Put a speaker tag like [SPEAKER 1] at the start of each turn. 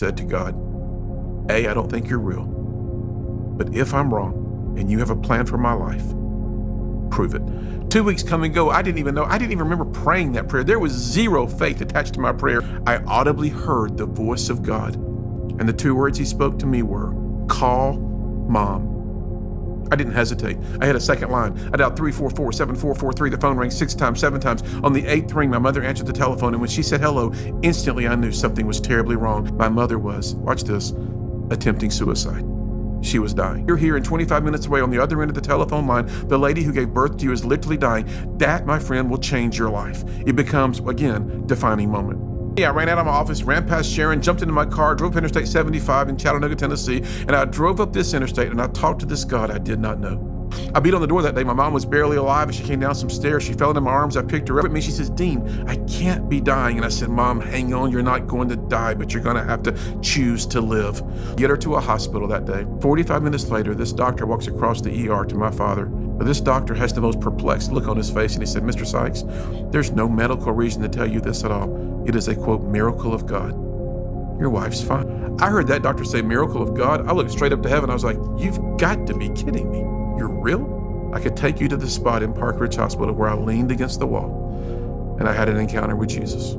[SPEAKER 1] said to God, A, I don't think you're real, but if I'm wrong and you have a plan for my life, prove it. 2 weeks come and go. I didn't even remember praying that prayer. There was zero faith attached to my prayer. I audibly heard the voice of God, and the 2 words he spoke to me were, call Mom. I didn't hesitate. I had a second line. I dialed 344-7443. The phone rang 6 times, 7 times. On the 8th ring, my mother answered the telephone, and when she said hello, instantly I knew something was terribly wrong. My mother was, watch this, attempting suicide. She was dying. You're here and 25 minutes away on the other end of the telephone line. The lady who gave birth to you is literally dying. That, my friend, will change your life. It becomes, again, defining moment. I ran out of my office, ran past Sharon, jumped into my car, drove up Interstate 75 in Chattanooga, Tennessee, and I drove up this interstate and I talked to this God I did not know. I beat on the door that day. My mom was barely alive and she came down some stairs. She fell into my arms. I picked her up at me. She says, Dean, I can't be dying. And I said, Mom, hang on. You're not going to die, but you're going to have to choose to live. Get her to a hospital that day. 45 minutes later, this doctor walks across the ER to my father. This doctor has the most perplexed look on his face, and he said, Mr. Sykes, there's no medical reason to tell you this at all. It is a, quote, miracle of God. Your wife's fine. I heard that doctor say miracle of God. I looked straight up to heaven. I was like, you've got to be kidding me. You're real? I could take you to the spot in Park Ridge Hospital where I leaned against the wall and I had an encounter with Jesus.